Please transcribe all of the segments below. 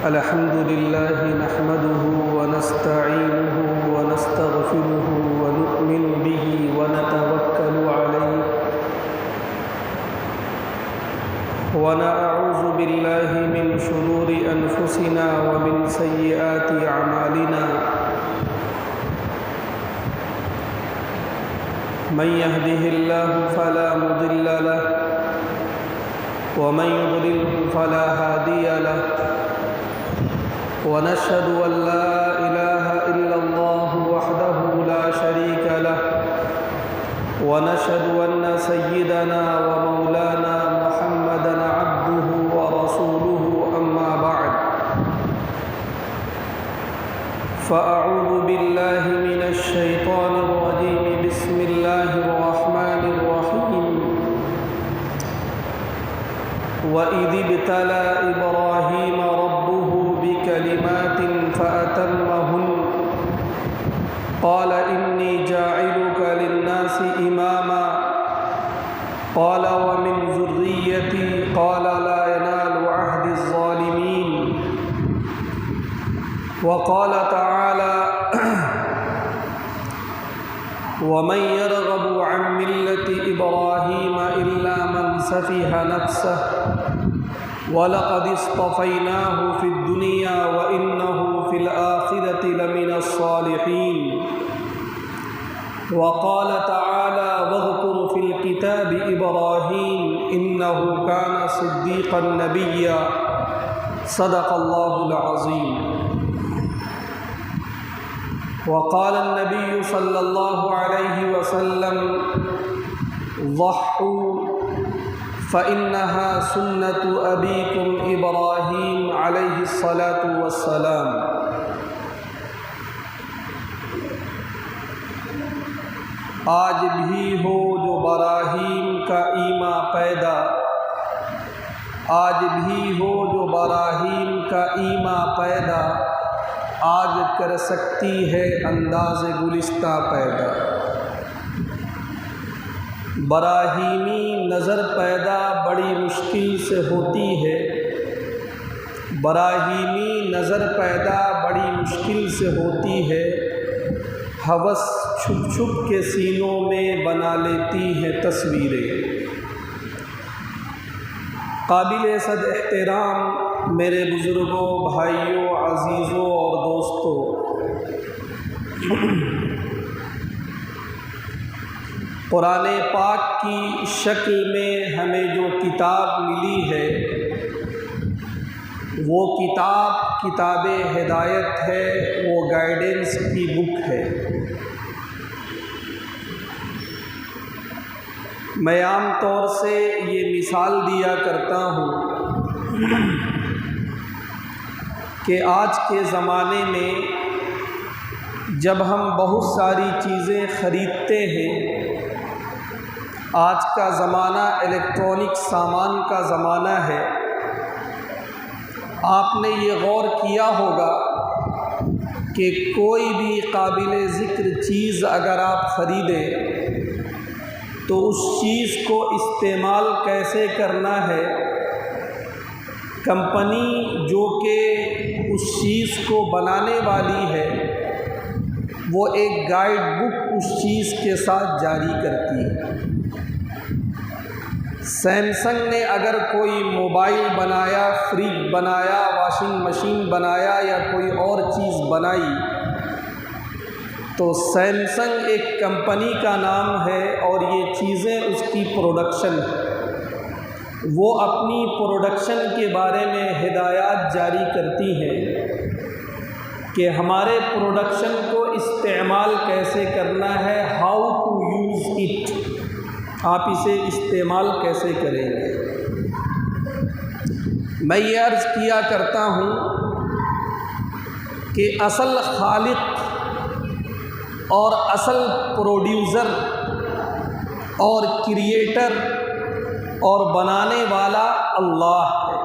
الحمد لله نحمده ونستعينه ونستغفره ونؤمن به ونتوكل عليه ونعوذ بالله من شرور أنفسنا ومن سيئات أعمالنا من يهده الله فلا مضل له ومن يضلل فلا هادي له ونشهد أن لا إله إلا الله وحده لا شريك له ونشهد أن سيدنا ومولانا محمدا عبده ورسوله أما بعد فأعوذ بالله من الشيطان الرجيم بسم الله الرحمن الرحيم وإذ ابتلى إبراهيم ربه بكلمات فأتمهن قال إني جاعلك للناس إماما قال ومن ذريتي قال لا ينال عهد الظالمين وقال تعالى ومن يرغب عن ملة إبراهيم إلا من سفه نفسه وَلَقَدِ اصْطَفَيْنَاهُ فِي الدُّنْيَا وَإِنَّهُ فِي الْآخِرَةِ لَمِنَ الصَّالِحِينَ وَقَالَ تَعَالَى وَاذْكُرْ فِي الْكِتَابِ إِبْرَاهِيمَ إِنَّهُ كَانَ صِدِّيقًا نَبِيًّا صدق الله العظيم وقال النبي صلى الله عليه وسلم ضحوا فإنها سنة أبيكم إبراهيم عليه الصلاة والسلام آج بھی ہو جو براہیم کا ایماں پیدا آج بھی ہو جو براہیم کا ایماں پیدا آج کر سکتی ہے انداز گلستہ پیدا براہیمی نظر پیدا بڑی مشکل سے ہوتی ہے براہیمی نظر پیدا بڑی مشکل سے ہوتی ہے ہوس چھپ چھپ کے سینوں میں بنا لیتی ہیں تصویریں قابل صد احترام میرے بزرگوں بھائیوں عزیزوں اور دوستوں قرآن پاک کی شکل میں ہمیں جو کتاب ملی ہے وہ کتاب ہدایت ہے وہ گائیڈنس کی بک ہے میں عام طور سے یہ مثال دیا کرتا ہوں کہ آج کے زمانے میں جب ہم بہت ساری چیزیں خریدتے ہیں آج کا زمانہ الیکٹرانک سامان کا زمانہ ہے آپ نے یہ غور کیا ہوگا کہ کوئی بھی قابل ذکر چیز اگر آپ خریدیں تو اس چیز کو استعمال کیسے کرنا ہے کمپنی جو کہ اس چیز کو بنانے والی ہے وہ ایک گائیڈ بک اس چیز کے ساتھ جاری کرتی ہے سیمسنگ نے اگر کوئی موبائل بنایا فریج بنایا واشنگ مشین بنایا یا کوئی اور چیز بنائی تو سیمسنگ ایک کمپنی کا نام ہے اور یہ چیزیں اس کی پروڈکشن ہے وہ اپنی پروڈکشن کے بارے میں ہدایات جاری کرتی ہیں کہ ہمارے پروڈکشن کو استعمال کیسے کرنا ہے ہاؤ ٹو یوز اٹ آپ اسے استعمال کیسے کریں گے میں یہ عرض کیا کرتا ہوں کہ اصل خالق اور اصل پروڈیوسر اور کریٹر اور بنانے والا اللہ ہے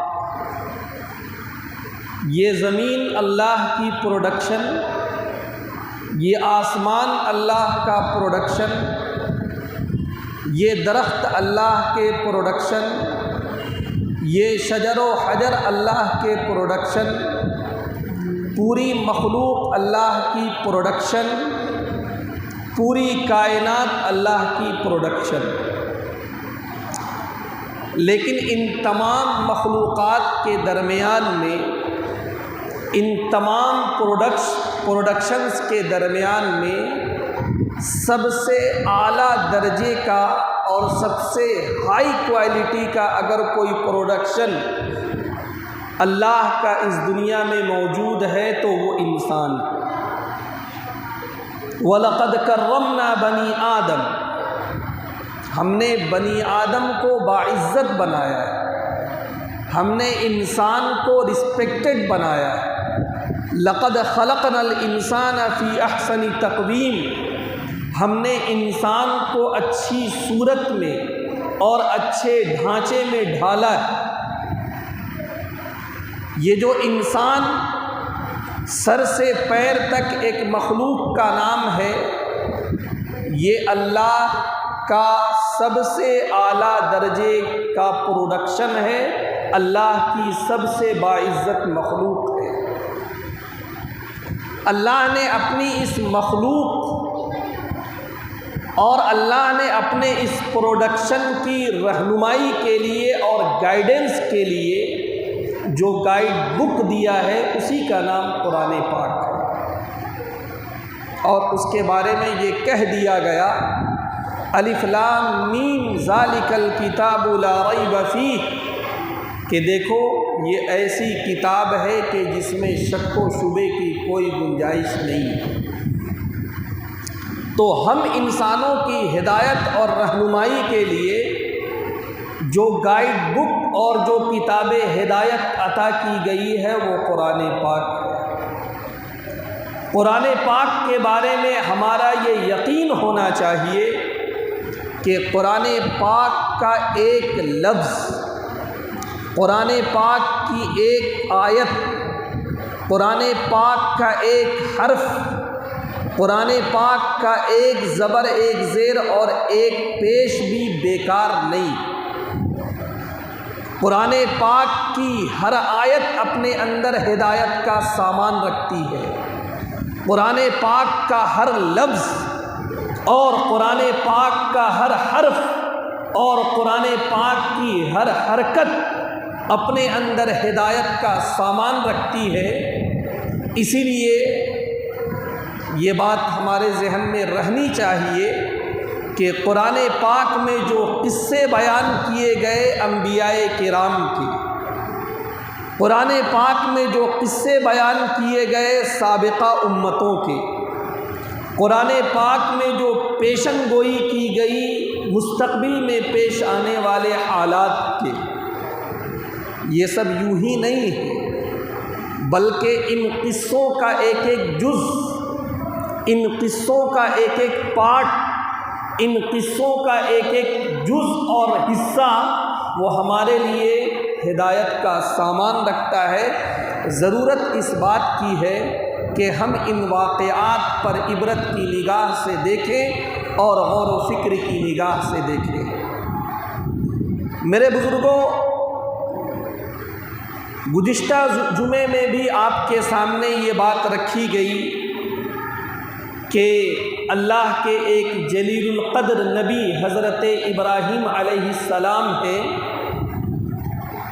یہ زمین اللہ کی پروڈکشن یہ آسمان اللہ کا پروڈکشن یہ درخت اللہ کے پروڈکشن یہ شجر و حجر اللہ کے پروڈکشن، پوری مخلوق اللہ کی پروڈکشن، پوری کائنات اللہ کی پروڈکشن، لیکن ان تمام مخلوقات کے درمیان میں، ان تمام پروڈکشنز کے درمیان میں سب سے اعلیٰ درجے کا اور سب سے ہائی کوالٹی کا اگر کوئی پروڈکشن اللہ کا اس دنیا میں موجود ہے تو وہ انسان۔ وَلَقَدْ كَرَّمْنَا بَنِي آدم، ہم نے بنی آدم کو باعزت بنایا ہے، ہم نے انسان کو رسپیکٹڈ بنایا ہے۔ لَقَدْ خَلَقْنَا الْإِنسَانَ فِي أَحْسَنِ تَقْوِيمٍ، ہم نے انسان کو اچھی صورت میں اور اچھے ڈھانچے میں ڈھالا ہے۔ یہ جو انسان سر سے پیر تک ایک مخلوق کا نام ہے، یہ اللہ کا سب سے اعلیٰ درجے کا پروڈکشن ہے، اللہ کی سب سے باعزت مخلوق ہے۔ اللہ نے اپنی اس مخلوق اور اللہ نے اپنے اس پروڈکشن کی رہنمائی کے لیے اور گائیڈنس کے لیے جو گائیڈ بک دیا ہے اسی کا نام قرآن پاک ہے، اور اس کے بارے میں یہ کہہ دیا گیا الف لام میم ذالک الکتاب لا ریب فیہ، کہ دیکھو یہ ایسی کتاب ہے کہ جس میں شک و شبے کی کوئی گنجائش نہیں ہے۔ تو ہم انسانوں کی ہدایت اور رہنمائی کے لیے جو گائیڈ بک اور جو کتاب ہدایت عطا کی گئی ہے وہ قرآن پاک ہے۔ قرآن پاک کے بارے میں ہمارا یہ یقین ہونا چاہیے کہ قرآن پاک کا ایک لفظ، قرآن پاک کی ایک آیت، قرآن پاک کا ایک حرف، قرآن پاک کا ایک زبر، ایک زیر اور ایک پیش بھی بیکار نہیں۔ قرآن پاک کی ہر آیت اپنے اندر ہدایت کا سامان رکھتی ہے۔ قرآن پاک کا ہر لفظ اور قرآن پاک کا ہر حرف اور قرآن پاک کی ہر حرکت اپنے اندر ہدایت کا سامان رکھتی ہے۔ اسی لیے یہ بات ہمارے ذہن میں رہنی چاہیے کہ قرآن پاک میں جو قصے بیان کیے گئے انبیاء کرام کے، قرآن پاک میں جو قصے بیان کیے گئے سابقہ امتوں کے، قرآن پاک میں جو پیشن گوئی کی گئی مستقبل میں پیش آنے والے حالات کے، یہ سب یوں ہی نہیں ہے، بلکہ ان قصوں کا ایک ایک جز، ان قصوں کا ایک ایک پارٹ، ان قصوں کا ایک ایک جز اور حصہ وہ ہمارے لیے ہدایت کا سامان رکھتا ہے۔ ضرورت اس بات کی ہے کہ ہم ان واقعات پر عبرت کی نگاہ سے دیکھیں اور غور و فکر کی نگاہ سے دیکھیں۔ میرے بزرگوں، گزشتہ جمعے میں بھی آپ کے سامنے یہ بات رکھی گئی کہ اللہ کے ایک جلیل القدر نبی حضرت ابراہیم علیہ السلام ہیں،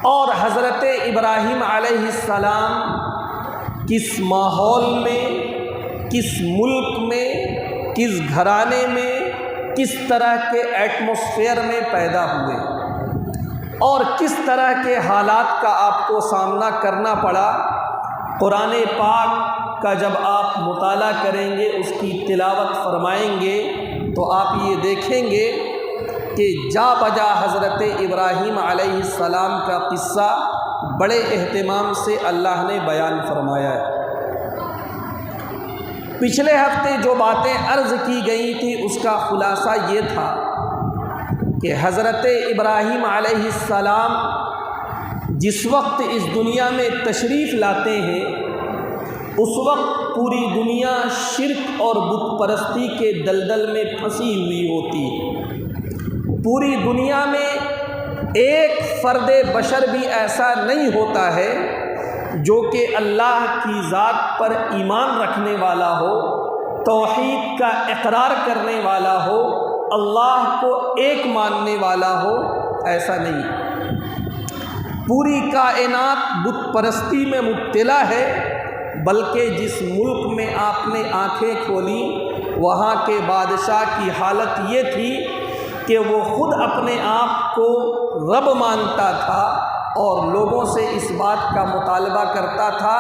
اور حضرت ابراہیم علیہ السلام کس ماحول میں، کس ملک میں، کس گھرانے میں، کس طرح کے ایٹماسفیئر میں پیدا ہوئے اور کس طرح کے حالات کا آپ کو سامنا کرنا پڑا۔ قرآن پاک کا جب آپ مطالعہ کریں گے، اس کی تلاوت فرمائیں گے تو آپ یہ دیکھیں گے کہ جا بجا حضرت ابراہیم علیہ السلام کا قصہ بڑے اہتمام سے اللہ نے بیان فرمایا ہے۔ پچھلے ہفتے جو باتیں عرض کی گئی تھی اس کا خلاصہ یہ تھا کہ حضرت ابراہیم علیہ السلام جس وقت اس دنیا میں تشریف لاتے ہیں اس وقت پوری دنیا شرک اور بت پرستی کے دلدل میں پھنسی ہوئی ہوتی ہے۔ پوری دنیا میں ایک فرد بشر بھی ایسا نہیں ہوتا ہے جو کہ اللہ کی ذات پر ایمان رکھنے والا ہو، توحید کا اقرار کرنے والا ہو، اللہ کو ایک ماننے والا ہو، ایسا نہیں۔ پوری کائنات بت پرستی میں مبتلا ہے، بلکہ جس ملک میں آپ نے آنکھیں کھولی وہاں کے بادشاہ کی حالت یہ تھی کہ وہ خود اپنے آپ کو رب مانتا تھا اور لوگوں سے اس بات کا مطالبہ کرتا تھا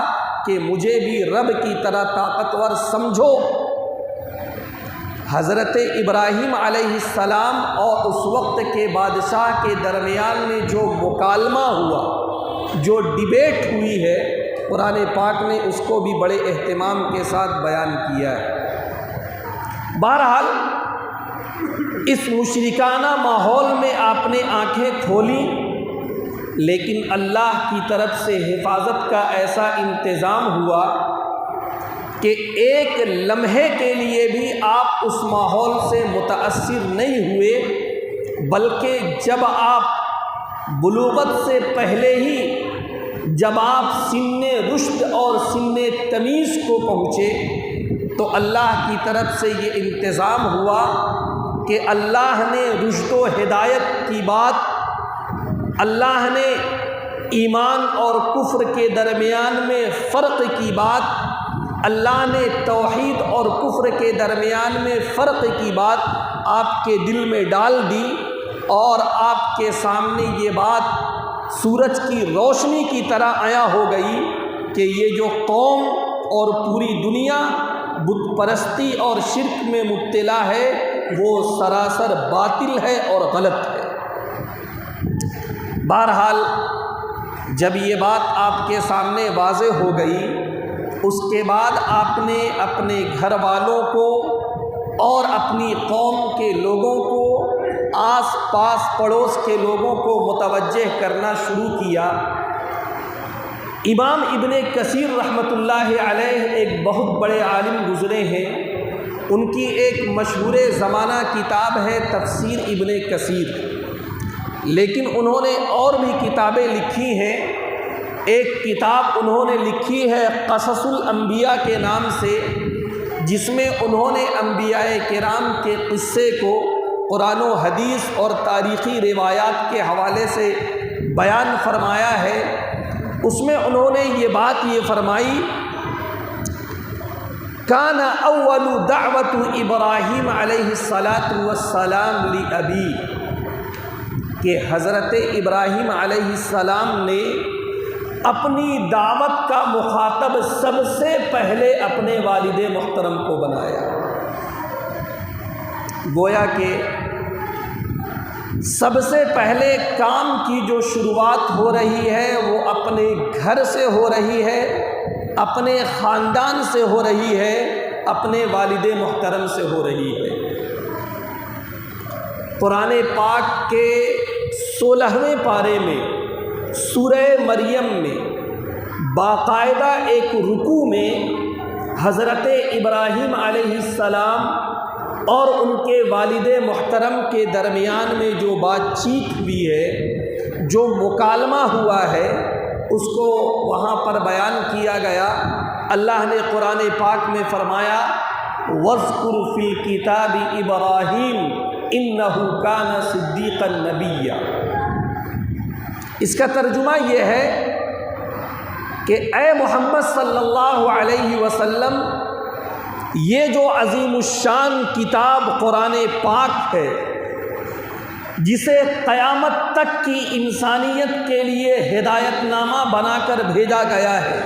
کہ مجھے بھی رب کی طرح طاقتور سمجھو۔ حضرت ابراہیم علیہ السلام اور اس وقت کے بادشاہ کے درمیان میں جو مکالمہ ہوا، جو ڈیبیٹ ہوئی ہے، قرآن پاک نے اس کو بھی بڑے اہتمام کے ساتھ بیان کیا ہے۔ بہرحال اس مشرکانہ ماحول میں آپ نے آنکھیں کھولی، لیکن اللہ کی طرف سے حفاظت کا ایسا انتظام ہوا کہ ایک لمحے کے لیے بھی آپ اس ماحول سے متاثر نہیں ہوئے، بلکہ جب آپ بلوغت سے پہلے ہی جب آپ سن رشد اور سن تمیز کو پہنچے تو اللہ کی طرف سے یہ انتظام ہوا کہ اللہ نے رشد و ہدایت کی بات، اللہ نے ایمان اور کفر کے درمیان میں فرق کی بات، اللہ نے توحید اور کفر کے درمیان میں فرق کی بات آپ کے دل میں ڈال دی، اور آپ کے سامنے یہ بات سورج کی روشنی کی طرح عیاں ہو گئی کہ یہ جو قوم اور پوری دنیا بت پرستی اور شرک میں مبتلا ہے وہ سراسر باطل ہے اور غلط ہے۔ بہرحال جب یہ بات آپ کے سامنے واضح ہو گئی، اس کے بعد آپ نے اپنے گھر والوں کو اور اپنی قوم کے لوگوں کو، آس پاس پڑوس کے لوگوں کو متوجہ کرنا شروع کیا۔ امام ابن کثیر رحمۃ اللہ علیہ ایک بہت بڑے عالم گزرے ہیں، ان کی ایک مشہور زمانہ کتاب ہے تفسیر ابن کثیر، لیکن انہوں نے اور بھی کتابیں لکھی ہیں۔ ایک کتاب انہوں نے لکھی ہے قصص الانبیاء کے نام سے، جس میں انہوں نے انبیاء کرام کے قصے کو قرآن و حدیث اور تاریخی روایات کے حوالے سے بیان فرمایا ہے۔ اس میں انہوں نے یہ بات فرمائی، کان اول دعوت ابراہیم علیہ السلام لابی، کہ حضرت ابراہیم علیہ السلام نے اپنی دعوت کا مخاطب سب سے پہلے اپنے والد محترم کو بنایا۔ گویا کہ سب سے پہلے کام کی جو شروعات ہو رہی ہے وہ اپنے گھر سے ہو رہی ہے، اپنے خاندان سے ہو رہی ہے، اپنے والد محترم سے ہو رہی ہے۔ قرآن پاک کے 16ویں پارے میں سورہ مریم میں باقاعدہ ایک رکوع میں حضرت ابراہیم علیہ السلام اور ان کے والد محترم کے درمیان میں جو بات چیت ہوئی ہے، جو مکالمہ ہوا ہے، اس کو وہاں پر بیان کیا گیا۔ اللہ نے قرآن پاک میں فرمایا وَاذْكُرْ فِي الْكِتَابِ إِبْرَاهِيمَ إِنَّهُ كَانَ صِدِّيقًا نَبِيًّا۔ اس کا ترجمہ یہ ہے کہ اے محمد صلی اللہ علیہ وسلم، یہ جو عظیم الشان کتاب قرآن پاک ہے، جسے قیامت تک کی انسانیت کے لیے ہدایت نامہ بنا کر بھیجا گیا ہے،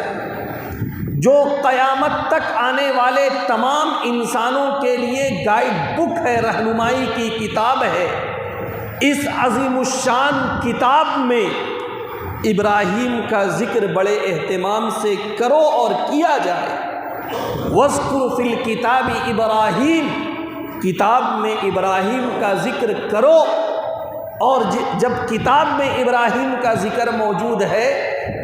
جو قیامت تک آنے والے تمام انسانوں کے لیے گائیڈ بک ہے، رہنمائی کی کتاب ہے، اس عظیم الشان کتاب میں ابراہیم کا ذکر بڑے اہتمام سے کرو اور کیا جائے۔ وَاذْكُرْ فِي الْكِتَابِ إِبْرَاهِيمَ، کتاب میں ابراہیم کا ذکر کرو، اور جب کتاب میں ابراہیم کا ذکر موجود ہے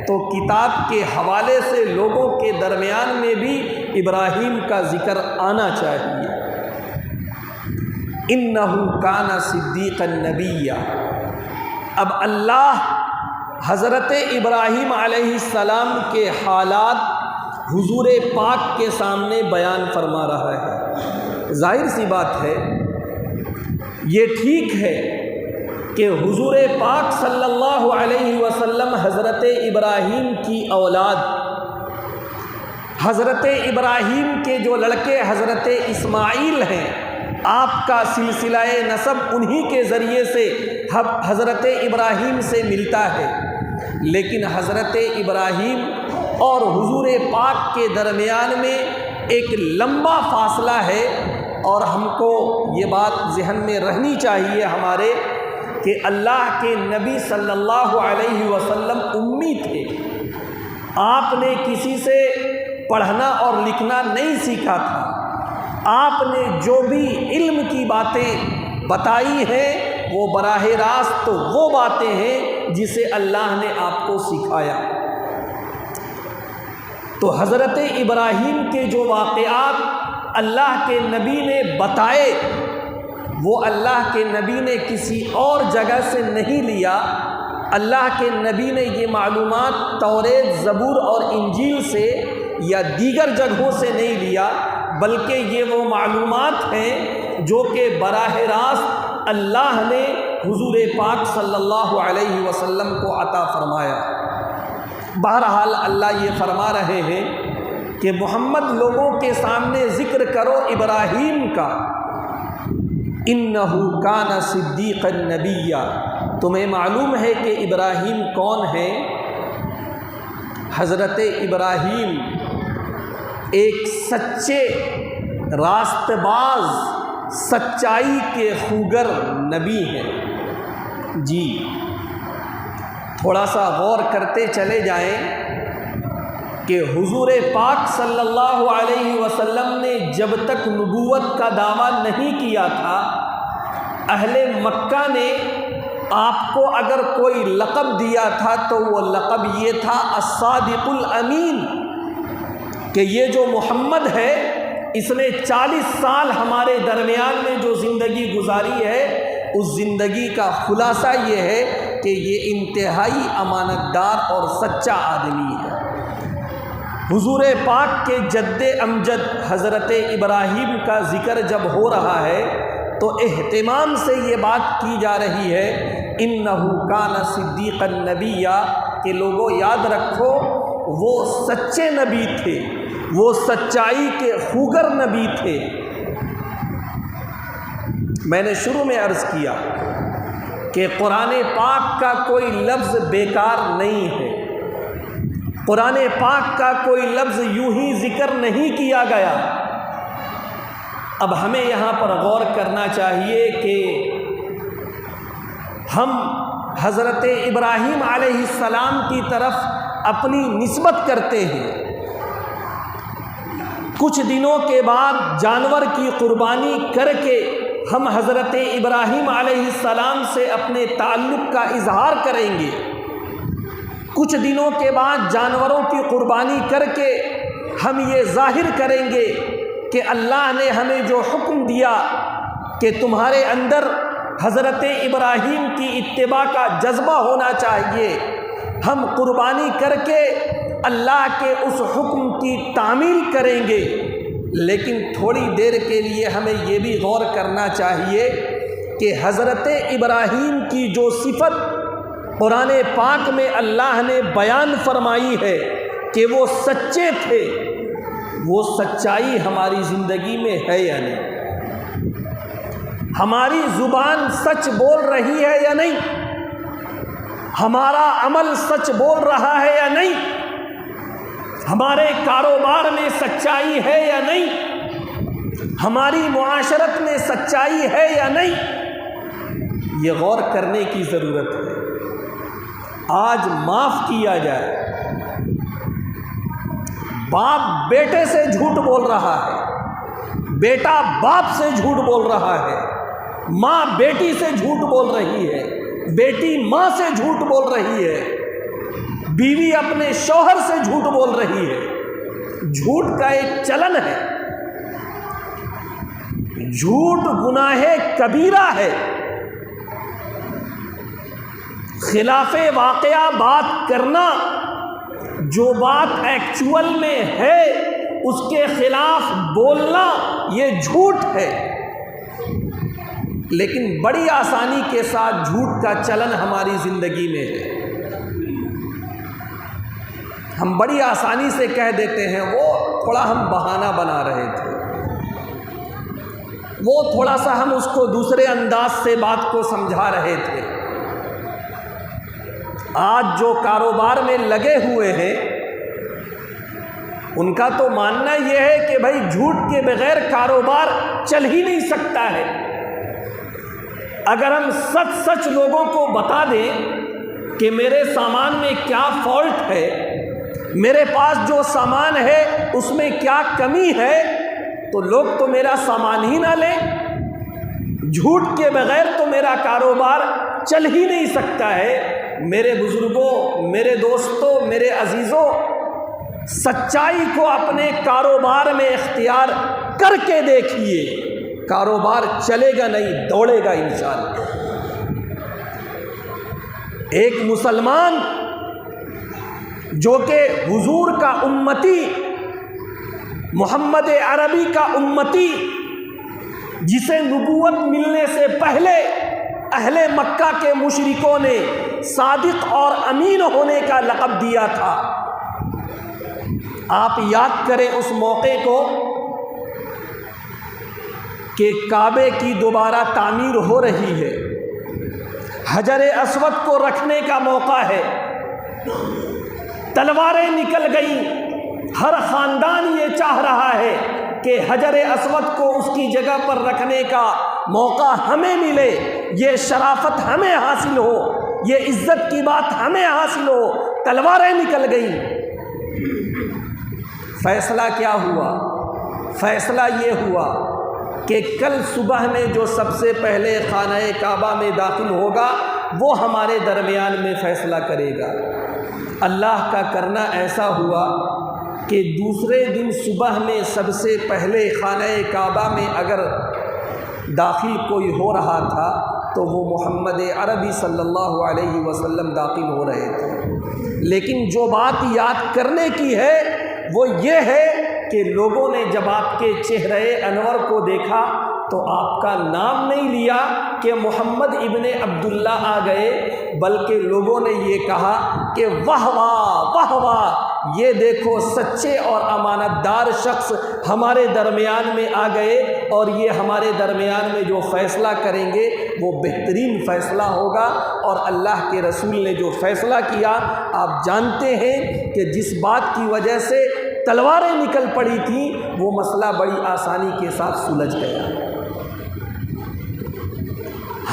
تو کتاب کے حوالے سے لوگوں کے درمیان میں بھی ابراہیم کا ذکر آنا چاہیے۔ اِنَّهُ كَانَ صِدِّيقًا نَبِيًّا، اب اللہ حضرت ابراہیم علیہ السلام کے حالات حضور پاک کے سامنے بیان فرما رہا ہے۔ ظاہر سی بات ہے، یہ ٹھیک ہے کہ حضور پاک صلی اللہ علیہ وسلم حضرت ابراہیم کی اولاد، حضرت ابراہیم کے جو لڑکے حضرت اسماعیل ہیں، آپ کا سلسلہ نسب انہی کے ذریعے سے حضرت ابراہیم سے ملتا ہے، لیکن حضرت ابراہیم اور حضور پاک کے درمیان میں ایک لمبا فاصلہ ہے، اور ہم کو یہ بات ذہن میں رہنی چاہیے ہمارے کہ اللہ کے نبی صلی اللہ علیہ وسلم امی تھے۔ آپ نے کسی سے پڑھنا اور لکھنا نہیں سیکھا تھا، آپ نے جو بھی علم کی باتیں بتائی ہیں وہ براہ راست وہ باتیں ہیں جسے اللہ نے آپ کو سکھایا۔ تو حضرت ابراہیم کے جو واقعات اللہ کے نبی نے بتائے، وہ اللہ کے نبی نے کسی اور جگہ سے نہیں لیا۔ اللہ کے نبی نے یہ معلومات توریت، زبور اور انجیل سے یا دیگر جگہوں سے نہیں لیا، بلکہ یہ وہ معلومات ہیں جو کہ براہ راست اللہ نے حضور پاک صلی اللہ علیہ وسلم کو عطا فرمایا۔ بہرحال اللہ یہ فرما رہے ہیں کہ محمد لوگوں کے سامنے ذکر کرو ابراہیم کا، انہ کان صدیقا نبیا۔ تمہیں معلوم ہے کہ ابراہیم کون ہے؟ حضرت ابراہیم ایک سچے راست باز، سچائی کے خوگر نبی ہیں۔ جی تھوڑا سا غور کرتے چلے جائیں کہ حضور پاک صلی اللہ علیہ وسلم نے جب تک نبوت کا دعویٰ نہیں کیا تھا، اہل مکہ نے آپ کو اگر کوئی لقب دیا تھا تو وہ لقب یہ تھا الصادق الامین، کہ یہ جو محمد ہے اس نے 40 سال ہمارے درمیان میں جو زندگی گزاری ہے، اس زندگی کا خلاصہ یہ ہے کہ یہ انتہائی امانت دار اور سچا آدمی ہے۔ حضور پاک کے جد امجد حضرت ابراہیم کا ذکر جب ہو رہا ہے تو اہتمام سے یہ بات کی جا رہی ہے انہ کان صدیقا نبیا، کہ لوگوں یاد رکھو وہ سچے نبی تھے، وہ سچائی کے خوگر نبی تھے۔ میں نے شروع میں عرض کیا کہ قرآن پاک کا کوئی لفظ بیکار نہیں ہے، قرآن پاک کا کوئی لفظ یوں ہی ذکر نہیں کیا گیا۔ اب ہمیں یہاں پر غور کرنا چاہیے کہ ہم حضرت ابراہیم علیہ السلام کی طرف اپنی نسبت کرتے ہیں، کچھ دنوں کے بعد جانور کی قربانی کر کے ہم حضرت ابراہیم علیہ السلام سے اپنے تعلق کا اظہار کریں گے، کچھ دنوں کے بعد جانوروں کی قربانی کر کے ہم یہ ظاہر کریں گے کہ اللہ نے ہمیں جو حکم دیا کہ تمہارے اندر حضرت ابراہیم کی اتباع کا جذبہ ہونا چاہیے، ہم قربانی کر کے اللہ کے اس حکم کی تعمیل کریں گے۔ لیکن تھوڑی دیر کے لیے ہمیں یہ بھی غور کرنا چاہیے کہ حضرت ابراہیم کی جو صفت قرآن پاک میں اللہ نے بیان فرمائی ہے کہ وہ سچے تھے، وہ سچائی ہماری زندگی میں ہے یا نہیں؟ ہماری زبان سچ بول رہی ہے یا نہیں؟ ہمارا عمل سچ بول رہا ہے یا نہیں؟ ہمارے کاروبار میں سچائی ہے یا نہیں؟ ہماری معاشرت میں سچائی ہے یا نہیں؟ یہ غور کرنے کی ضرورت ہے۔ آج معاف کیا جائے، باپ بیٹے سے جھوٹ بول رہا ہے، بیٹا باپ سے جھوٹ بول رہا ہے، ماں بیٹی سے جھوٹ بول رہی ہے، بیٹی ماں سے جھوٹ بول رہی ہے، بیوی اپنے شوہر سے جھوٹ بول رہی ہے۔ جھوٹ کا ایک چلن ہے، جھوٹ گناہ کبیرہ ہے، خلاف واقعہ بات کرنا، جو بات ایکچول میں ہے اس کے خلاف بولنا، یہ جھوٹ ہے۔ لیکن بڑی آسانی کے ساتھ جھوٹ کا چلن ہماری زندگی میں ہے۔ ہم بڑی آسانی سے کہہ دیتے ہیں وہ تھوڑا ہم بہانہ بنا رہے تھے، وہ تھوڑا سا ہم اس کو دوسرے انداز سے بات کو سمجھا رہے تھے۔ آج جو کاروبار میں لگے ہوئے ہیں ان کا تو ماننا یہ ہے کہ بھائی جھوٹ کے بغیر کاروبار چل ہی نہیں سکتا ہے۔ اگر ہم سچ سچ لوگوں کو بتا دیں کہ میرے سامان میں کیا فالٹ ہے، میرے پاس جو سامان ہے اس میں کیا کمی ہے، تو لوگ تو میرا سامان ہی نہ لیں۔ جھوٹ کے بغیر تو میرا کاروبار چل ہی نہیں سکتا ہے۔ میرے بزرگوں، میرے دوستوں، میرے عزیزوں، سچائی کو اپنے کاروبار میں اختیار کر کے دیکھیے، کاروبار چلے گا نہیں، دوڑے گا انشاءاللہ۔ ایک مسلمان جو کہ حضور کا امتی، محمد عربی کا امتی، جسے نبوت ملنے سے پہلے اہل مکہ کے مشرکوں نے صادق اور امین ہونے کا لقب دیا تھا۔ آپ یاد کریں اس موقع کو کہ کعبے کی دوبارہ تعمیر ہو رہی ہے، حجر اسود کو رکھنے کا موقع ہے، تلواریں نکل گئیں، ہر خاندان یہ چاہ رہا ہے کہ حجر اسود کو اس کی جگہ پر رکھنے کا موقع ہمیں ملے، یہ شرافت ہمیں حاصل ہو، یہ عزت کی بات ہمیں حاصل ہو۔ تلواریں نکل گئیں۔ فیصلہ کیا ہوا؟ فیصلہ یہ ہوا کہ کل صبح میں جو سب سے پہلے خانہ کعبہ میں داخل ہوگا وہ ہمارے درمیان میں فیصلہ کرے گا۔ اللہ کا کرنا ایسا ہوا کہ دوسرے دن صبح میں سب سے پہلے خانہ کعبہ میں اگر داخل کوئی ہو رہا تھا تو وہ محمد عربی صلی اللہ علیہ وسلم داخل ہو رہے تھے۔ لیکن جو بات یاد کرنے کی ہے وہ یہ ہے کہ لوگوں نے جب آپ کے چہرے انور کو دیکھا تو آپ کا نام نہیں لیا کہ محمد ابن عبداللہ آ گئے، بلکہ لوگوں نے یہ کہا کہ واہ واہ واہ واہ، یہ دیکھو سچے اور امانت دار شخص ہمارے درمیان میں آ گئے، اور یہ ہمارے درمیان میں جو فیصلہ کریں گے وہ بہترین فیصلہ ہوگا۔ اور اللہ کے رسول نے جو فیصلہ کیا، آپ جانتے ہیں کہ جس بات کی وجہ سے تلواریں نکل پڑی تھیں وہ مسئلہ بڑی آسانی کے ساتھ سلجھ گیا۔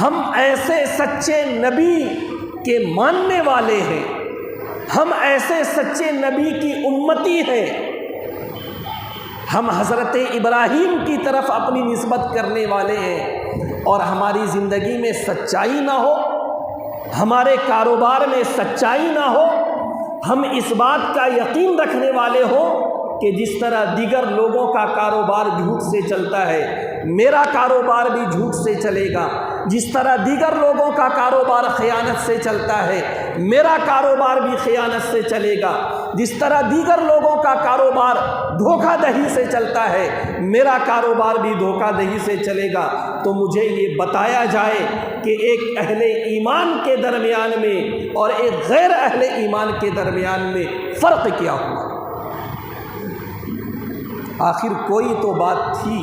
ہم ایسے سچے نبی کے ماننے والے ہیں، ہم ایسے سچے نبی کی امتی ہیں، ہم حضرت ابراہیم کی طرف اپنی نسبت کرنے والے ہیں، اور ہماری زندگی میں سچائی نہ ہو، ہمارے کاروبار میں سچائی نہ ہو، ہم اس بات کا یقین رکھنے والے ہوں کہ جس طرح دیگر لوگوں کا کاروبار جھوٹ سے چلتا ہے میرا کاروبار بھی جھوٹ سے چلے گا، جس طرح دیگر لوگوں کا کاروبار خیانت سے چلتا ہے میرا کاروبار بھی خیانت سے چلے گا، جس طرح دیگر لوگوں کا کاروبار دھوکہ دہی سے چلتا ہے میرا کاروبار بھی دھوکہ دہی سے چلے گا۔ تو مجھے یہ بتایا جائے کہ ایک اہل ایمان کے درمیان میں اور ایک غیر اہل ایمان کے درمیان میں فرق کیا ہوا؟ آخر کوئی تو بات تھی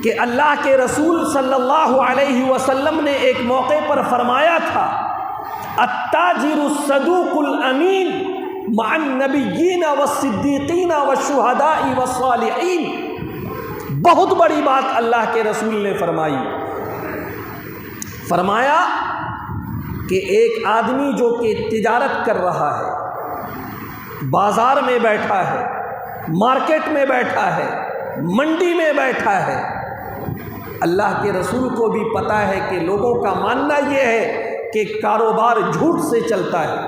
کہ اللہ کے رسول صلی اللہ علیہ وسلم نے ایک موقع پر فرمایا تھا، التاجر الصدوق الامین مع النبیین والصدیقین والشہداء والصالحین۔ بہت بڑی بات اللہ کے رسول نے فرمائی، فرمایا کہ ایک آدمی جو کہ تجارت کر رہا ہے، بازار میں بیٹھا ہے، مارکیٹ میں بیٹھا ہے، منڈی میں بیٹھا ہے، اللہ کے رسول کو بھی پتہ ہے کہ لوگوں کا ماننا یہ ہے کہ کاروبار جھوٹ سے چلتا ہے،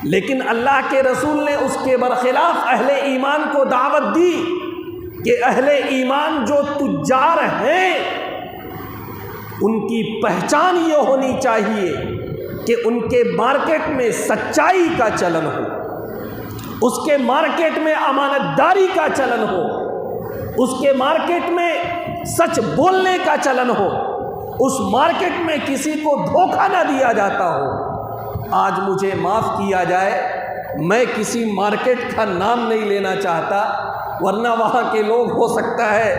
لیکن اللہ کے رسول نے اس کے برخلاف اہل ایمان کو دعوت دی کہ اہل ایمان جو تجار ہیں ان کی پہچان یہ ہونی چاہیے کہ ان کے مارکیٹ میں سچائی کا چلن ہو، اس کے مارکیٹ میں امانت داری کا چلن ہو، اس کے مارکیٹ میں سچ بولنے کا چلن ہو، اس مارکیٹ میں کسی کو دھوکہ نہ دیا جاتا ہو۔ آج مجھے معاف کیا جائے، میں کسی مارکیٹ کا نام نہیں لینا چاہتا، ورنہ وہاں کے لوگ ہو سکتا ہے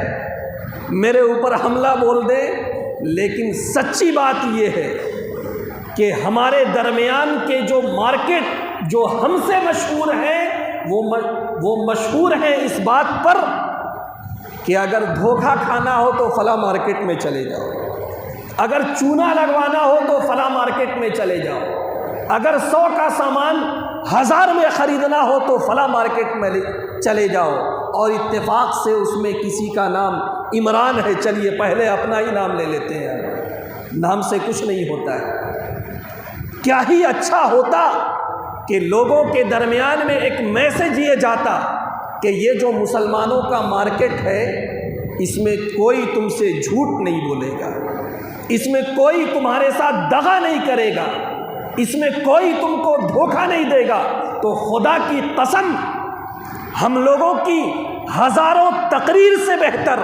میرے اوپر حملہ بول دیں، لیکن سچی بات یہ ہے کہ ہمارے درمیان کے جو مارکیٹ جو ہم سے مشہور ہیں وہ مشہور ہیں اس بات پر کہ اگر دھوکہ کھانا ہو تو فلاں مارکیٹ میں چلے جاؤ، اگر چونا لگوانا ہو تو فلاں مارکیٹ میں چلے جاؤ، اگر 100 کا سامان 1000 میں خریدنا ہو تو فلاں مارکیٹ میں چلے جاؤ، اور اتفاق سے اس میں کسی کا نام عمران ہے، چلیے پہلے اپنا ہی نام لے لیتے ہیں، نام سے کچھ نہیں ہوتا ہے۔ کیا ہی اچھا ہوتا کہ لوگوں کے درمیان میں ایک میسج یہ جاتا کہ یہ جو مسلمانوں کا مارکیٹ ہے، اس میں کوئی تم سے جھوٹ نہیں بولے گا، اس میں کوئی تمہارے ساتھ دغا نہیں کرے گا، اس میں کوئی تم کو دھوکہ نہیں دے گا۔ تو خدا کی قسم ہم لوگوں کی ہزاروں تقریر سے بہتر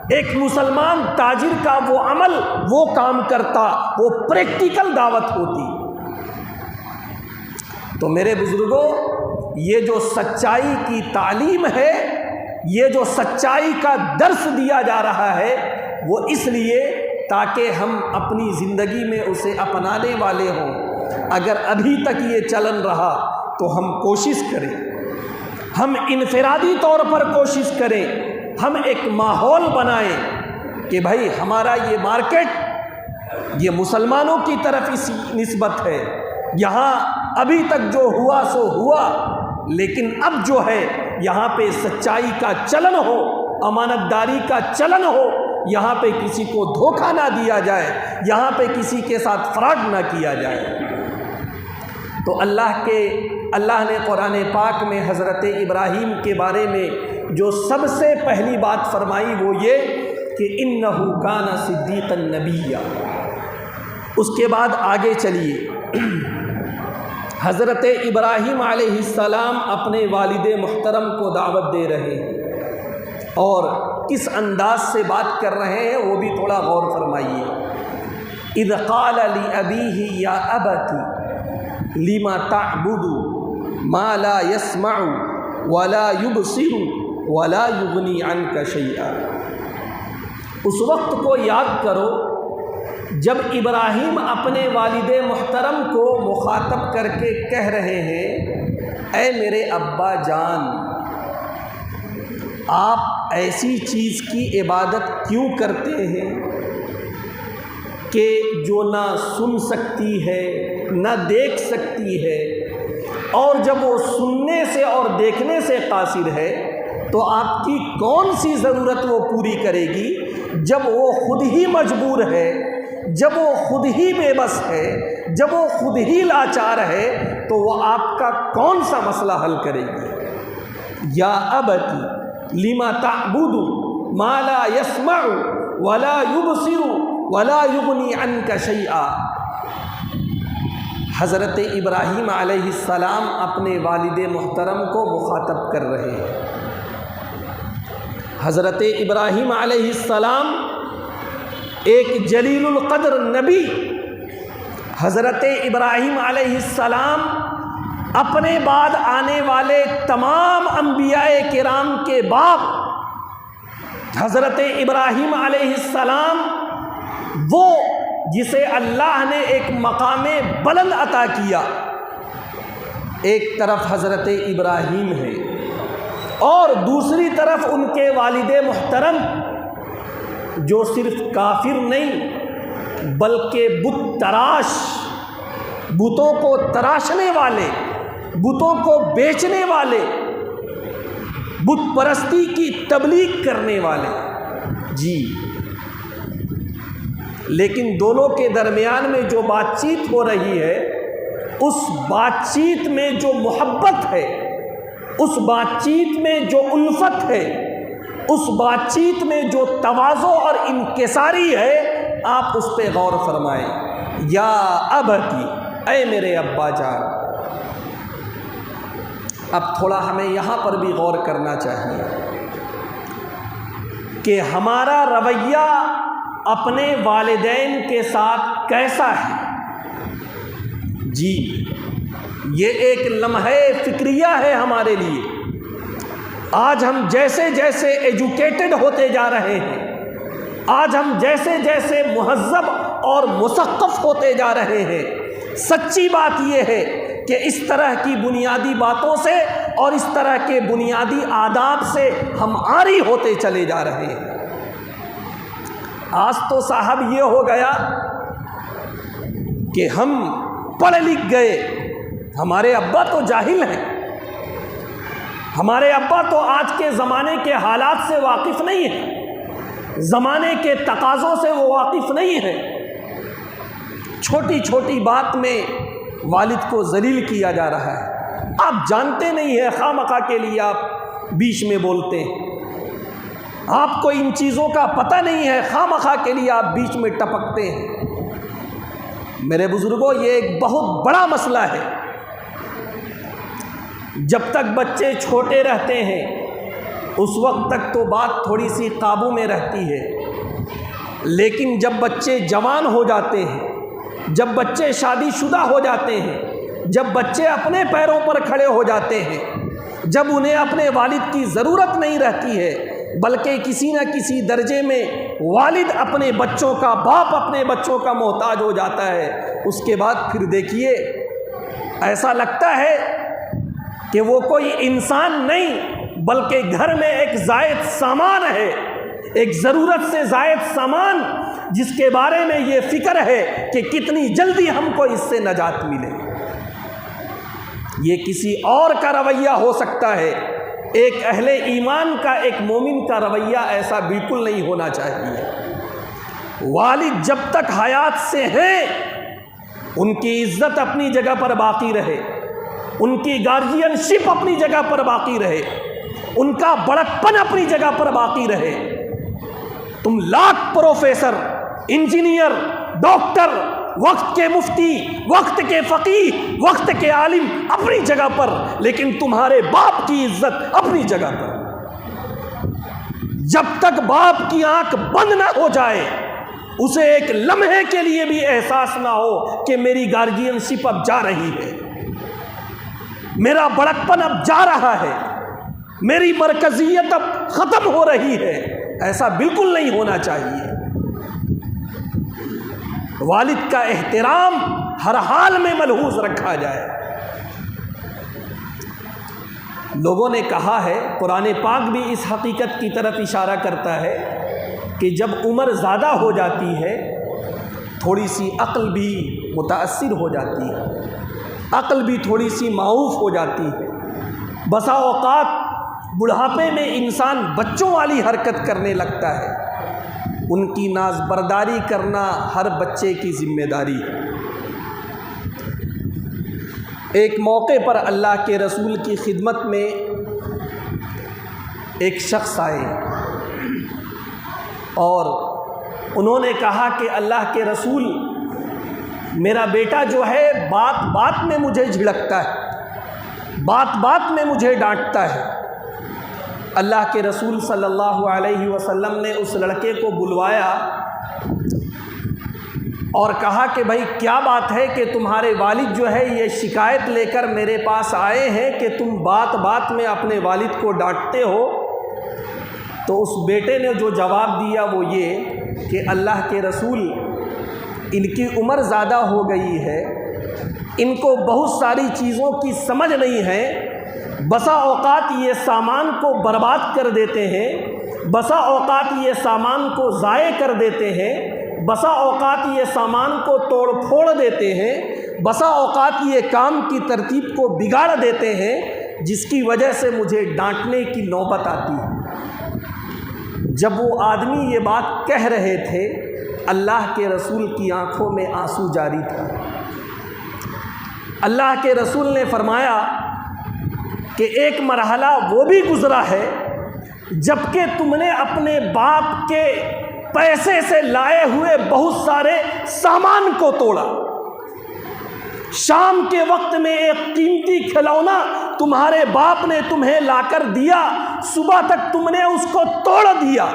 ایک مسلمان تاجر کا وہ عمل، وہ کام کرتا، وہ پریکٹیکل دعوت ہوتی۔ تو میرے بزرگوں، یہ جو سچائی کی تعلیم ہے، یہ جو سچائی کا درس دیا جا رہا ہے، وہ اس لیے تاکہ ہم اپنی زندگی میں اسے اپنانے والے ہوں۔ اگر ابھی تک یہ چلن رہا تو ہم کوشش کریں، ہم انفرادی طور پر کوشش کریں، ہم ایک ماحول بنائیں کہ بھائی ہمارا یہ مارکیٹ یہ مسلمانوں کی طرف اس نسبت ہے، یہاں ابھی تک جو ہوا سو ہوا، لیکن اب جو ہے یہاں پہ سچائی کا چلن ہو، امانت داری کا چلن ہو، یہاں پہ کسی کو دھوکہ نہ دیا جائے، یہاں پہ کسی کے ساتھ فراڈ نہ کیا جائے۔ تو اللہ نے قرآن پاک میں حضرت ابراہیم کے بارے میں جو سب سے پہلی بات فرمائی وہ یہ کہ انہ کان صدیقا نبیا۔ اس کے بعد آگے چلیے، حضرت ابراہیم علیہ السلام اپنے والد محترم کو دعوت دے رہے ہیں، اور کس انداز سے بات کر رہے ہیں وہ بھی تھوڑا غور فرمائیے۔ اذ قال لأبیہ یا ابت لم تعبد ما لا يسمع ولا يبصر ولا يغني عنك شيئا۔ اس وقت کو یاد کرو جب ابراہیم اپنے والد محترم کو مخاطب کر کے کہہ رہے ہیں، اے میرے ابا جان، آپ ایسی چیز کی عبادت کیوں کرتے ہیں کہ جو نہ سن سکتی ہے نہ دیکھ سکتی ہے، اور جب وہ سننے سے اور دیکھنے سے قاصر ہے تو آپ کی کون سی ضرورت وہ پوری کرے گی، جب وہ خود ہی مجبور ہے، جب وہ خود ہی بے بس ہے، جب وہ خود ہی لاچار ہے، تو وہ آپ کا کون سا مسئلہ حل کرے گی۔ یا ابتی لما تعبد ما لا يسمع ولا يبصر ولا يغني عنك شيئا۔ حضرت ابراہیم علیہ السلام اپنے والد محترم کو مخاطب کر رہے ہیں۔ حضرت ابراہیم علیہ السلام ایک جلیل القدر نبی، حضرت ابراہیم علیہ السلام اپنے بعد آنے والے تمام انبیاء کرام کے باپ، حضرت ابراہیم علیہ السلام وہ جسے اللہ نے ایک مقام بلند عطا کیا۔ ایک طرف حضرت ابراہیم ہے اور دوسری طرف ان کے والد محترم جو صرف کافر نہیں بلکہ بت تراش، بتوں کو تراشنے والے، بتوں کو بیچنے والے، بت پرستی کی تبلیغ کرنے والے۔ جی، لیکن دونوں کے درمیان میں جو بات چیت ہو رہی ہے، اس بات چیت میں جو محبت ہے، اس بات چیت میں جو الفت ہے، اس بات چیت میں جو تواضع اور انکساری ہے، آپ اس پہ غور فرمائیں۔ یا ابتی، اے میرے ابا جان۔ اب تھوڑا ہمیں یہاں پر بھی غور کرنا چاہیے کہ ہمارا رویہ اپنے والدین کے ساتھ کیسا ہے۔ جی، یہ ایک لمحہ فکریہ ہے ہمارے لیے۔ آج ہم جیسے جیسے ایجوکیٹڈ ہوتے جا رہے ہیں، آج ہم جیسے جیسے مہذب اور مثقف ہوتے جا رہے ہیں، سچی بات یہ ہے کہ اس طرح کی بنیادی باتوں سے اور اس طرح کے بنیادی آداب سے ہم عاری ہوتے چلے جا رہے ہیں۔ آج تو صاحب یہ ہو گیا کہ ہم پڑھ لکھ گئے، ہمارے ابا تو جاہل ہیں، ہمارے ابا تو آج کے زمانے کے حالات سے واقف نہیں ہیں، زمانے کے تقاضوں سے وہ واقف نہیں ہیں۔ چھوٹی چھوٹی بات میں والد کو ذلیل کیا جا رہا ہے، آپ جانتے نہیں ہیں، خواہ مخواہ کے لیے آپ بیچ میں بولتے ہیں، آپ کو ان چیزوں کا پتہ نہیں ہے، خواہ مخواہ کے لیے آپ بیچ میں ٹپکتے ہیں۔ میرے بزرگوں، یہ ایک بہت بڑا مسئلہ ہے۔ جب تک بچے چھوٹے رہتے ہیں اس وقت تک تو بات تھوڑی سی قابو میں رہتی ہے، لیکن جب بچے جوان ہو جاتے ہیں، جب بچے شادی شدہ ہو جاتے ہیں، جب بچے اپنے پیروں پر کھڑے ہو جاتے ہیں، جب انہیں اپنے والد کی ضرورت نہیں رہتی ہے بلکہ کسی نہ کسی درجے میں والد اپنے بچوں کا، باپ اپنے بچوں کا محتاج ہو جاتا ہے، اس کے بعد پھر دیکھیے ایسا لگتا ہے کہ وہ کوئی انسان نہیں بلکہ گھر میں ایک زائد سامان ہے، ایک ضرورت سے زائد سامان، جس کے بارے میں یہ فکر ہے کہ کتنی جلدی ہم کو اس سے نجات ملے۔ یہ کسی اور کا رویہ ہو سکتا ہے، ایک اہل ایمان کا، ایک مومن کا رویہ ایسا بالکل نہیں ہونا چاہیے۔ والد جب تک حیات سے ہیں ان کی عزت اپنی جگہ پر باقی رہے، ان کی گارجین شپ اپنی جگہ پر باقی رہے، ان کا بڑکپن اپنی جگہ پر باقی رہے۔ تم لاکھ پروفیسر، انجینئر، ڈاکٹر، وقت کے مفتی، وقت کے فقیہ، وقت کے عالم اپنی جگہ پر، لیکن تمہارے باپ کی عزت اپنی جگہ پر۔ جب تک باپ کی آنکھ بند نہ ہو جائے، اسے ایک لمحے کے لیے بھی احساس نہ ہو کہ میری گارجین شپ اب جا رہی ہے، میرا بڑکپن اب جا رہا ہے، میری مرکزیت اب ختم ہو رہی ہے، ایسا بالکل نہیں ہونا چاہیے۔ والد کا احترام ہر حال میں ملحوظ رکھا جائے۔ لوگوں نے کہا ہے، قرآن پاک بھی اس حقیقت کی طرف اشارہ کرتا ہے کہ جب عمر زیادہ ہو جاتی ہے تھوڑی سی عقل بھی متاثر ہو جاتی ہے، عقل بھی تھوڑی سی معوف ہو جاتی ہے۔ بسا اوقات بڑھاپے میں انسان بچوں والی حرکت کرنے لگتا ہے، ان کی ناز برداری کرنا ہر بچے کی ذمہ داری ہے۔ ایک موقع پر اللہ کے رسول کی خدمت میں ایک شخص آئے اور انہوں نے کہا کہ اللہ کے رسول، میرا بیٹا جو ہے بات بات میں مجھے جھڑکتا ہے، بات بات میں مجھے ڈانٹتا ہے۔ اللہ کے رسول صلی اللہ علیہ وسلم نے اس لڑکے کو بلوایا اور کہا کہ بھائی کیا بات ہے کہ تمہارے والد جو ہے یہ شکایت لے کر میرے پاس آئے ہیں کہ تم بات بات میں اپنے والد کو ڈانٹتے ہو؟ تو اس بیٹے نے جو جواب دیا وہ یہ کہ اللہ کے رسول، ان کی عمر زیادہ ہو گئی ہے، ان کو بہت ساری چیزوں کی سمجھ نہیں ہے، بسا اوقات یہ سامان کو برباد کر دیتے ہیں، بسا اوقات یہ سامان کو ضائع کر دیتے ہیں، بسا اوقات یہ سامان کو توڑ پھوڑ دیتے ہیں، بسا اوقات یہ کام کی ترتیب کو بگاڑ دیتے ہیں، جس کی وجہ سے مجھے ڈانٹنے کی نوبت آتی ہے۔ جب وہ آدمی یہ بات کہہ رہے تھے، اللہ کے رسول کی آنکھوں میں آنسو جاری تھا۔ اللہ کے رسول نے فرمایا کہ ایک مرحلہ وہ بھی گزرا ہے جب کہ تم نے اپنے باپ کے پیسے سے لائے ہوئے بہت سارے سامان کو توڑا۔ شام کے وقت میں ایک قیمتی کھلونا تمہارے باپ نے تمہیں لا کر دیا، صبح تک تم نے اس کو توڑ دیا۔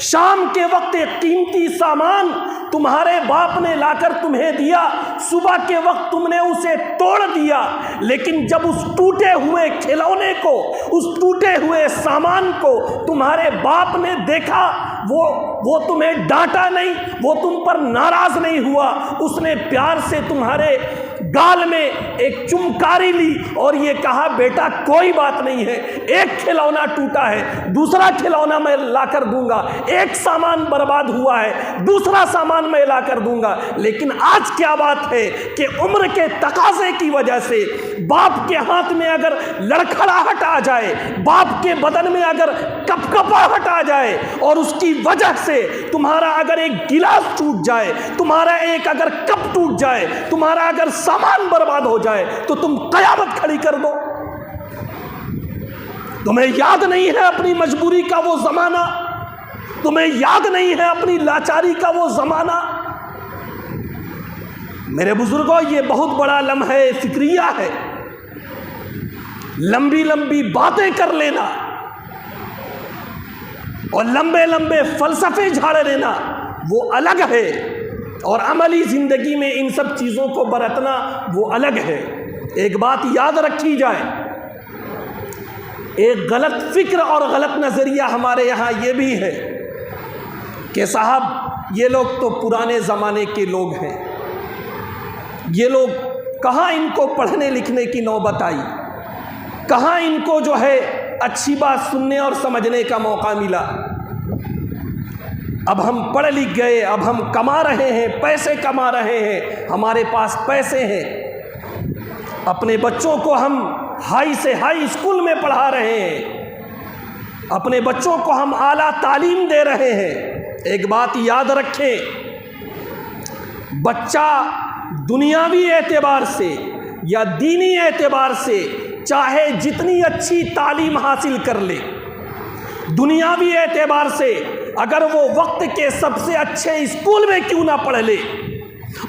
شام کے وقت ایک قیمتی سامان تمہارے باپ نے لا کر تمہیں دیا، صبح کے وقت تم نے اسے توڑ دیا۔ لیکن جب اس ٹوٹے ہوئے کھلونے کو، اس ٹوٹے ہوئے سامان کو تمہارے باپ نے دیکھا، وہ تمہیں ڈانٹا نہیں، وہ تم پر ناراض نہیں ہوا، اس نے پیار سے تمہارے گال میں ایک چمکاری لی اور یہ کہا بیٹا کوئی بات نہیں ہے، ایک کھلونا ٹوٹا ہے، دوسرا کھلونا میں لا کر دوں گا، ایک سامان برباد ہوا ہے، دوسرا سامان میں لا کر دوں گا۔ لیکن آج کیا بات ہے کہ عمر کے تقاضے کی وجہ سے باپ کے ہاتھ میں اگر لڑکھڑاہٹ آ جائے، باپ کے بدن میں اگر کپکپاہٹ آ جائے اور اس کی وجہ سے تمہارا اگر ایک گلاس ٹوٹ جائے، تمہارا ایک اگر کپ ٹوٹ جائے، تمہارا اگر سامان برباد ہو جائے تو تم قیامت کھڑی کر دو۔ تمہیں یاد نہیں ہے اپنی مجبوری کا وہ زمانہ، تمہیں یاد نہیں ہے اپنی لاچاری کا وہ زمانہ۔ میرے بزرگوں، یہ بہت بڑا لمحہ فکریہ ہے۔ لمبی لمبی باتیں کر لینا اور لمبے لمبے فلسفے جھاڑ لینا وہ الگ ہے، اور عملی زندگی میں ان سب چیزوں کو برتنا وہ الگ ہے۔ ایک بات یاد رکھی جائے، ایک غلط فکر اور غلط نظریہ ہمارے یہاں یہ بھی ہے کہ صاحب یہ لوگ تو پرانے زمانے کے لوگ ہیں، یہ لوگ کہاں ان کو پڑھنے لکھنے کی نوبت آئی، کہاں ان کو جو ہے اچھی بات سننے اور سمجھنے کا موقع ملا۔ اب ہم پڑھ لکھ گئے، اب ہم کما رہے ہیں، پیسے کما رہے ہیں، ہمارے پاس پیسے ہیں، اپنے بچوں کو ہم ہائی سے ہائی اسکول میں پڑھا رہے ہیں، اپنے بچوں کو ہم اعلیٰ تعلیم دے رہے ہیں۔ ایک بات یاد رکھیں، بچہ دنیاوی اعتبار سے یا دینی اعتبار سے چاہے جتنی اچھی تعلیم حاصل کر لے، دنیاوی اعتبار سے اگر وہ وقت کے سب سے اچھے اسکول میں کیوں نہ پڑھ لے،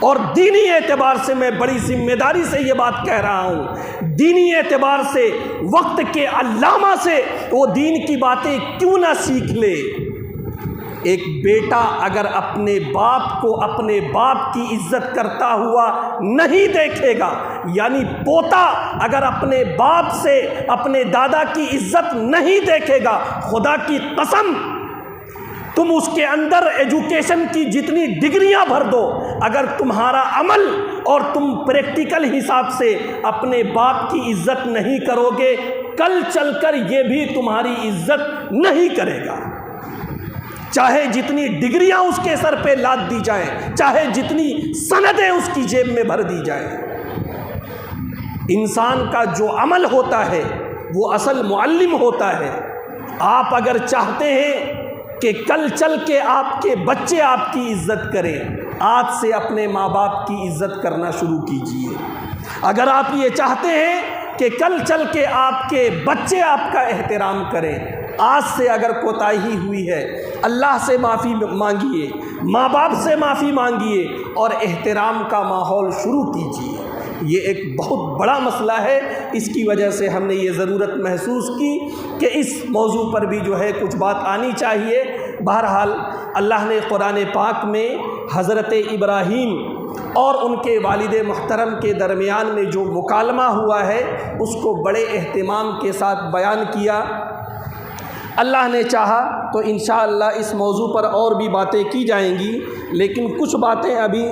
اور دینی اعتبار سے میں بڑی ذمہ داری سے یہ بات کہہ رہا ہوں، دینی اعتبار سے وقت کے علامہ سے وہ دین کی باتیں کیوں نہ سیکھ لے۔ ایک بیٹا اگر اپنے باپ کو اپنے باپ کی عزت کرتا ہوا نہیں دیکھے گا، یعنی پوتا اگر اپنے باپ سے اپنے دادا کی عزت نہیں دیکھے گا، خدا کی قسم تم اس کے اندر ایجوکیشن کی جتنی ڈگریاں بھر دو، اگر تمہارا عمل اور تم پریکٹیکل حساب سے اپنے باپ کی عزت نہیں کرو گے، کل چل کر یہ بھی تمہاری عزت نہیں کرے گا۔ چاہے جتنی ڈگریاں اس کے سر پہ لاد دی جائیں، چاہے جتنی سندیں اس کی جیب میں بھر دی جائیں، انسان کا جو عمل ہوتا ہے وہ اصل معلم ہوتا ہے۔ آپ اگر چاہتے ہیں کہ کل چل کے آپ کے بچے آپ کی عزت کریں، آج سے اپنے ماں باپ کی عزت کرنا شروع کیجیے۔ اگر آپ یہ چاہتے ہیں کہ کل چل کے آپ کے بچے آپ کا احترام کریں، آج سے اگر کوتاہی ہوئی ہے اللہ سے معافی مانگیے، ماں باپ سے معافی مانگیے اور احترام کا ماحول شروع کیجیے۔ یہ ایک بہت بڑا مسئلہ ہے، اس کی وجہ سے ہم نے یہ ضرورت محسوس کی کہ اس موضوع پر بھی جو ہے کچھ بات آنی چاہیے۔ بہرحال اللہ نے قرآن پاک میں حضرت ابراہیم اور ان کے والد محترم کے درمیان میں جو مکالمہ ہوا ہے اس کو بڑے اہتمام کے ساتھ بیان کیا۔ اللہ نے چاہا تو انشاءاللہ اس موضوع پر اور بھی باتیں کی جائیں گی، لیکن کچھ باتیں ابھی